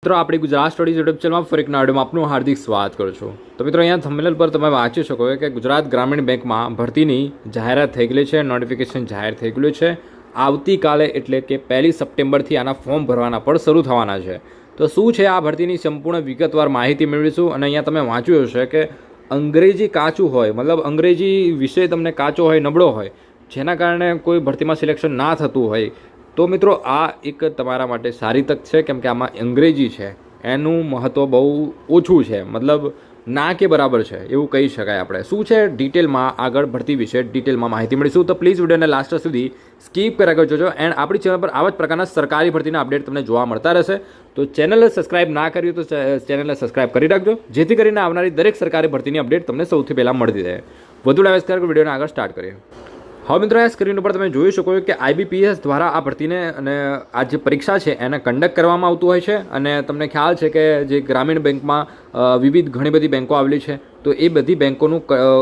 મિત્રો આપણી Gujarat studies YouTube ચેનલમાં ફરી એક નાડુમાં આપનું હાર્દિક સ્વાગત કરું છું। તો મિત્રો અહીંયા થંબનેલ પર તમે વાંચી શકો કે ગુજરાત ગ્રામીણ બેંકમાં ભરતીની જાહેરાત થઈ ગઈ છે, નોટિફિકેશન જાહેર થઈ ગયું છે। આવતીકાલે એટલે કે 1 સપ્ટેમ્બરથી આના ફોર્મ ભરવાના પણ શરૂ થવાના છે। તો શું છે આ ભરતીની સંપૂર્ણ વિગતવાર માહિતી મેળવીશું। અને અહીંયા તમે વાંચ્યું હશે કે અંગ્રેજી કાચું હોય, મતલબ અંગ્રેજી વિષય તમને કાચો હોય, નબળો હોય, જેના કારણે કોઈ ભરતીમાં સિલેક્શન ના થતું હોય, તો મિત્રો આ એક તમારા માટે સારી તક છે, કેમ કે આમાં અંગ્રેજી છે એનું મહત્ત્વ બહુ ઓછું છે, મતલબ ના કે બરાબર છે એવું કહી શકાય આપણે। શું છે ડિટેલમાં આગળ ભરતી વિશે ડિટેલમાં માહિતી મળીશું, તો પ્લીઝ વિડીયોને લાસ્ટ સુધી સ્કીપ કર્યા કરજો જો। એન્ડ આપણી ચેનલ પર આવા જ પ્રકારના સરકારી ભરતીના અપડેટ તમને જોવા મળતા રહેશે। તો ચેનલને સબસ્ક્રાઇબ ના કર્યું તો ચેનલને સબસ્ક્રાઇબ કરી રાખજો, જેથી કરીને આવનારી દરેક સરકારી ભરતીની અપડેટ તમને સૌથી પહેલાં મળતી રહે। વધુ ડાયસ કરી વિડીયોને આગળ સ્ટાર્ટ કરીએ। હવે મિત્રો આ સ્ક્રીન ઉપર તમે જોઈ શકો કે IBPS દ્વારા આ ભરતીને અને આ જે પરીક્ષા છે એને કન્ડક્ટ કરવામાં આવતું હોય છે। અને તમને ખ્યાલ છે કે જે ગ્રામીણ બેંકમાં વિવિધ ઘણી બધી બેંકો આવેલી છે, તો એ બધી બેંકોનું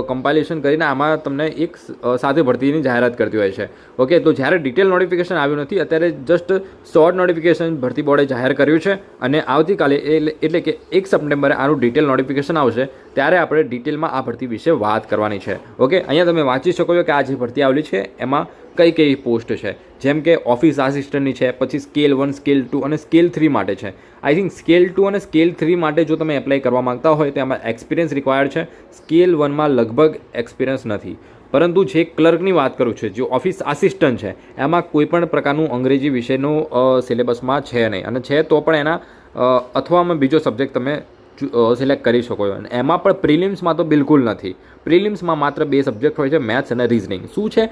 કમ્પાઇલેશન કરીને આમાં તમને એક સાથે ભરતીની જાહેરાત કરતી હોય છે। ઓકે, તો જ્યારે ડિટેલ નોટિફિકેશન આવ્યું નથી, અત્યારે જસ્ટ શોર્ટ નોટિફિકેશન ભરતી બોર્ડે જાહેર કર્યું છે। અને આવતીકાલે એટલે કે 1 સપ્ટેમ્બરે આનું ડિટેલ નોટિફિકેશન આવશે, ત્યારે આપણે ડિટેલમાં આ ભરતી વિશે વાત કરવાની છે। ઓકે, અહીંયા તમે વાંચી શકો છો કે આ જે ભરતી આવેલી છે એમાં કઈ કઈ પોસ્ટ છે, જેમ કે ઓફિસ આસિસ્ટન્ટની છે, પછી સ્કેલ 1, સ્કેલ 2 અને સ્કેલ 3 માટે છે। આઈ થિંક સ્કેલ 2 અને સ્કેલ 3 માટે જો તમે એપ્લાય કરવા માંગતા હોય તો એમાં એક્સપિરિયન્સ રિક્વાયર્ડ છે। સ્કેલ 1માં લગભગ એક્સપિરિયન્સ નથી, પરંતુ જે ક્લર્કની વાત કરું છું, જે ઓફિસ આસિસ્ટન્ટ છે, એમાં કોઈ પણ પ્રકારનું અંગ્રેજી વિષયનું સિલેબસમાં છે નહીં, અને છે તો પણ એના અથવામાં બીજો સબ્જેક્ટ તમે સિલેક્ટ કરી શકો છો। અને એમાં પણ પ્રિલિમ્સમાં તો બિલકુલ નથી, પ્રિલિમ્સમાં માત્ર 2 સબ્જેક્ટ હોય છે, મેથ્સ અને રિઝનિંગ। શું છે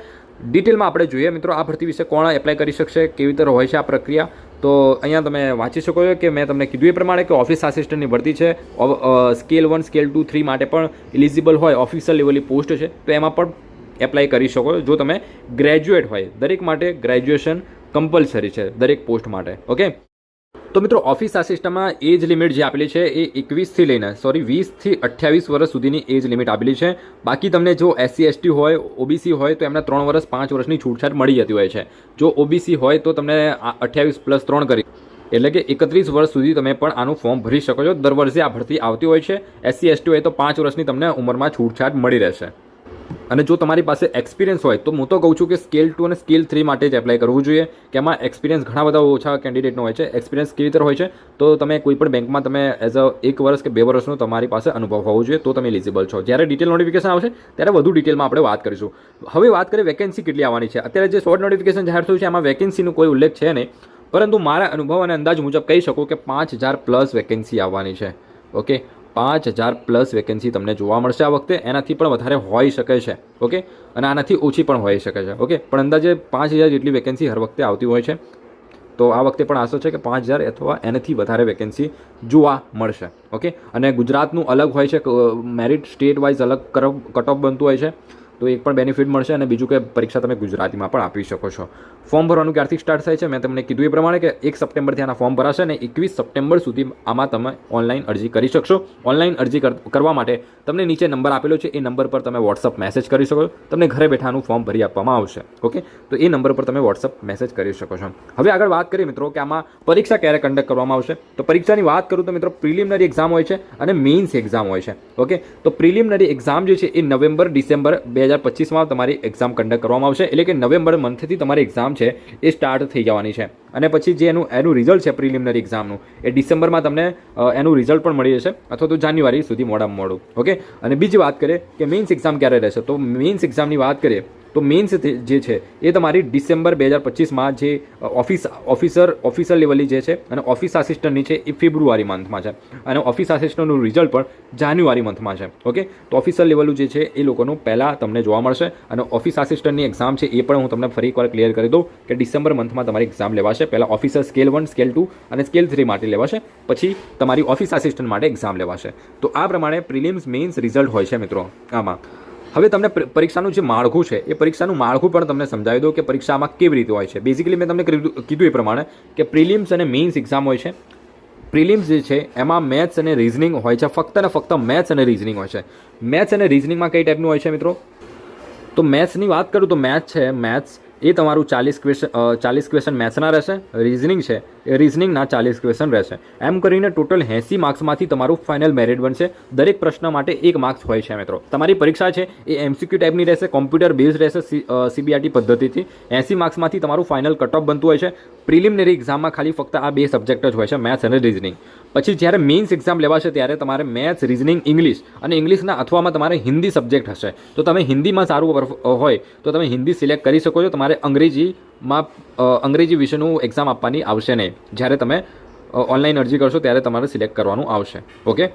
ડિટેલમાં આપણે જોઈએ મિત્રો આ ભરતી વિશે, કોણ એપ્લાય કરી શકશે, કેવી રીતે હોય છે આ પ્રક્રિયા। તો અહીંયા તમે વાંચી શકો છો કે મેં તમને કીધું એ પ્રમાણે કે ઓફિસ આસિસ્ટન્ટની ભરતી છે। સ્કેલ 1, સ્કેલ 2, 3 માટે પણ એલિજિબલ હોય, ઓફિસર લેવલની પોસ્ટ છે, તો એમાં પણ એપ્લાય કરી શકો જો તમે ગ્રેજ્યુએટ હોય। દરેક માટે ગ્રેજ્યુએશન કમ્પલસરી છે દરેક પોસ્ટ માટે। ઓકે, તો મિત્રો ઓફિસ આસિસ્ટન્ટમાં એજ લિમિટ જે આપેલી છે એ 20 થી 28 વર્ષ સુધીની એજ લિમિટ આપેલી છે। બાકી તમને જો SC ST હોય, OBC હોય તો એમને 3 વર્ષ 5 વર્ષની છૂટછાટ મળી જતી હોય છે। જો OBC હોય તો તમને 28 + 3 કરી એટલે કે 31 વર્ષ સુધી તમે પણ આનું ફોર્મ ભરી શકો છો। દર વર્ષે આ ભરતી આવતી હોય છે। SC ST હોય તો 5 વર્ષની તમને ઉંમરમાં છૂટછાટ મળી રહેશે। અને જો તમારી પાસે એક્સપિરિયન્સ હોય તો હું તો કહું છું કે સ્કેલ 2 અને સ્કેલ 3 માટે જ એપ્લાય કરવું જોઈએ, કે એમાં એક્સપિરિયન્સ ઘણા બધા ઓછા કેન્ડિડેટનો હોય છે। એક્સપિરિયન્સ કેવી રીતે હોય છે, તો તમે કોઈ પણ બેંકમાં તમે એઝ અ 1 વર્ષ કે 2 વર્ષનો તમારી પાસે અનુભવ હોવો જોઈએ, તો તમે એલિજિબલ છો। જ્યારે ડિટેલ નોટિફિકેશન આવશે ત્યારે વધુ ડિટેલમાં આપણે વાત કરીશું। હવે વાત કરીએ વેકેન્સી કેટલી આવવાની છે। અત્યારે જે શોર્ટ નોટિફિકેશન જાહેર થયું છે એમાં વેકેન્સીનો કોઈ ઉલ્લેખ છે નહીં, પરંતુ મારા અનુભવ અને અંદાજ મુજબ કહી શકું કે 5000+ વેકેન્સી આવવાની છે। ઓકે, 5000+ વેકેન્સી તમને જોવા મળશે આ વખતે, એનાથી પણ વધારે હોઈ શકે છે। ઓકે, અને આનાથી ઓછી પણ હોઈ શકે છે। ઓકે, પણ અંદાજે 5000 જેટલી વેકેન્સી હર વખતે આવતી હોય છે, તો આ વખતે પણ આશા છે કે 5000 અથવા એનાથી વધારે વેકેન્સી જોવા મળશે। ઓકે, અને ગુજરાતનું અલગ હોય છે, મેરિટ સ્ટેટ વાઇઝ અલગ કટ ઓફ બનતું હોય છે, તો એક પણ બેનિફિટ મળશે। અને બીજું કે પરીક્ષા તમે ગુજરાતીમાં પણ આપી શકો છો। ફોર્મ ભરવાનું ક્યારથી સ્ટાર્ટ થાય છે મેં તમને કીધું એ પ્રમાણે કે 1 સપ્ટેમ્બરથી આના ફોર્મ ભરાશે અને 21 સપ્ટેમ્બર સુધી આમાં તમે ઓનલાઈન અરજી કરી શકશો। ઓનલાઈન અરજી કરવા માટે તમને નીચે નંબર આપેલો છે, એ નંબર પર તમે વોટ્સઅપ મેસેજ કરી શકો છો, તમને ઘરે બેઠાનું ફોર્મ ભરી આપવામાં આવશે। ઓકે, તો એ નંબર પર તમે વોટ્સઅપ મેસેજ કરી શકો છો। હવે આગળ વાત કરીએ મિત્રો કે આમાં પરીક્ષા ક્યારે કન્ડક્ટ કરવામાં આવશે। તો પરીક્ષાની વાત કરું તો મિત્રો પ્રિલિમિનરી એક્ઝામ હોય છે અને મેઇન્સ એક્ઝામ હોય છે। ઓકે, તો પ્રિલિમિનરી એક્ઝામ જે છે એ નવેમ્બર-ડિસેમ્બર 2025માં તમારી એક્ઝામ કન્ડક્ટ કરવામાં આવશે, એટલે કે નવેમ્બર મંથથી તમારી એક્ઝામ છે એ સ્ટાર્ટ થઈ જવાની છે। અને પછી જે એનું રિઝલ્ટ છે પ્રિલિમિનરી એક્ઝામનું, એ ડિસેમ્બરમાં તમને એનું રિઝલ્ટ પણ મળી જશે, અથવા તો જાન્યુઆરી સુધી મોડામાં મોડું। ઓકે, અને બીજી વાત કરીએ કે મેઇન્સ એક્ઝામ ક્યારે રહેશે, તો મેઇન્સ એક્ઝામની વાત કરીએ તો મેઇન્સ જે છે એ તમારી ડિસેમ્બર 2025માં જે ઓફિસર લેવલની જે છે અને ઓફિસ આસિસ્ટન્ટની છે એ ફેબ્રુઆરી મંથમાં છે, અને ઓફિસ આસિસ્ટન્ટનું રિઝલ્ટ પણ જાન્યુઆરી મંથમાં છે। ઓકે, તો ઓફિસર લેવલનું જે છે એ લોકોનું પહેલાં તમને જોવા મળશે, અને ઓફિસ આસિસ્ટન્ટની એક્ઝામ છે એ પણ હું તમને ફરી એકવાર ક્લિયર કરી દઉં કે ડિસેમ્બર મંથમાં તમારી એક્ઝામ લેવાશે। પહેલાં ઓફિસર સ્કેલ 1, સ્કેલ 2 અને સ્કેલ 3 માટે લેવાશે, પછી તમારી ઓફિસ આસિસ્ટન્ટ માટે એક્ઝામ લેવાશે। તો આ પ્રમાણે પ્રિલિમ્સ મેઇન્સ રિઝલ્ટ હોય છે મિત્રો આમાં। હવે તમને પરીક્ષાનું જે માળખું છે એ પરીક્ષાનું માળખું પણ તમને સમજાવી દઉં કે પરીક્ષામાં કેવી રીતે હોય છે। બેઝિકલી મેં તમને કીધું એ પ્રમાણે કે પ્રિલિમ્સ અને મેઇન્સ એક્ઝામ હોય છે। પ્રિલિમ્સ જે છે એમાં મેથ્સ અને રીઝનિંગ હોય છે, ફક્ત ને ફક્ત મેથ્સ અને રીઝનિંગ હોય છે। મેથ્સ અને રીઝનિંગમાં કઈ ટાઈપનું હોય છે મિત્રો, તો મેથ્સની વાત કરું તો મેથ્સ એ તમારું 40 ક્વેશ્ચન મેથ્સના રહેશે। રીઝનિંગ છે રિઝનિંગના 40 ક્વેશ્ચન રહેશે. એમ કરીને ટોટલ 80 માર્ક્સમાંથી તમારું ફાઇનલ મેરિટ બનશે. દરેક પ્રશ્ન માટે 1 માર્ક્સ હોય છે મિત્રો. તમારી પરીક્ષા છે એ MCQ ટાઈપની રહેશે, કોમ્પ્યુટર બેઝ રહેશે CBRT પદ્ધતિથી. 80 માર્ક્સમાંથી તમારું ફાઇનલ કટ ઓફ બનતું હોય છે. પ્રિલિમિનરી એક્ઝામમાં ખાલી ફક્ત આ 2 સબ્જેક્ટ જ હોય છે, મેથ્સ અને રિઝનિંગ. પછી જ્યારે મેઇન્સ એક્ઝામ લેવાશે ત્યારે તમારે મેથ્સ, રિઝનિંગ, ઇંગ્લિશ અને ઇંગ્લિશના અથવામાં તમારે હિન્દી સબ્જેક્ટ હશે. તો તમે હિન્દીમાં સારું હોય તો તમે હિન્દી સિલેક્ટ કરી શકો છો. તમારે અંગ્રેજી વિષયનું એક્ઝામ આપવાની આવશે નહીં. જ્યારે તમે ઓનલાઈન અરજી કરશો ત્યારે તમારે સિલેક્ટ કરવાનું આવશે. ઓકે,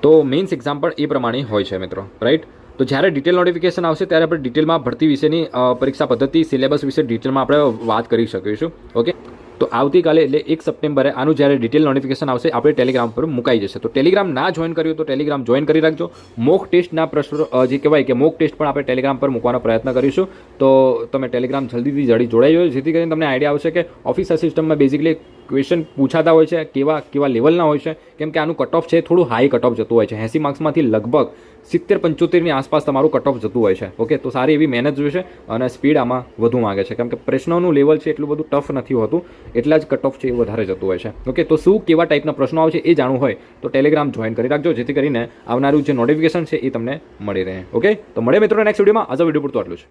તો મેઇન્સ એક્ઝામ પણ એ પ્રમાણે હોય છે મિત્રો, રાઈટ. તો જ્યારે ડિટેલ નોટિફિકેશન આવશે ત્યારે આપણે ડિટેલમાં ભરતી વિશેની પરીક્ષા પદ્ધતિ, સિલેબસ વિશે ડિટેલમાં આપણે વાત કરી શકીશું. ઓકે, તો આવતીકાલે એટલે 1 સપ્ટેમ્બરે આનું જ્યારે ડિટેલ નોટિફિકેશન આવશે આપણે ટેલિગ્રામ પર મુકાઈ જશે. તો ટેલિગ્રામ ના જોઈન કર્યું તો ટેલિગ્રામ જોઈન કરી રાખજો. મોક ટેસ્ટના પ્રશ્નો જે કહેવાય કે મોક ટેસ્ટ પણ આપણે ટેલિગ્રામ પર મૂકવાનો પ્રયત્ન કરીશું. તો તમે ટેલિગ્રામ જલ્દીથી જોડાઈ જાઓ, જેથી કરીને તમને આઈડિયા આવશે કે ઓફિસર સિસ્ટમમાં બેઝિકલી ક્વેશ્ચન પૂછાતા હોય છે, કેવા લેવલના હોય છે. કેમ કે આનું કટ ઓફ છે થોડું હાઈ કટ ઓફ જતું હોય છે. 80 માર્ક્સમાંથી લગભગ 70-75ની આસપાસ તમારું કટ ઓફ જતું હોય છે. ઓકે, તો સારી એવી મહેનત જોઈશે અને સ્પીડ આમાં વધુ માગે છે. કેમ કે પ્રશ્નોનું લેવલ છે એટલું બધું ટફ નથી હોતું, એટલા જ કટ ઓફ છે એ વધારે જતું હોય છે. ઓકે, તો શું કેવા ટાઈપના પ્રશ્નો આવે છે એ જાણવું હોય તો ટેલિગ્રામ જોઈન કરી રાખજો, જેથી કરીને આવનારું જે નોટિફિકેશન છે એ તમને મળી રહે. ઓકે, તો મળે મિત્રો નેક્સ્ટ વિડીયોમાં. આજે વિડીયો પૂરતું આટલું છે.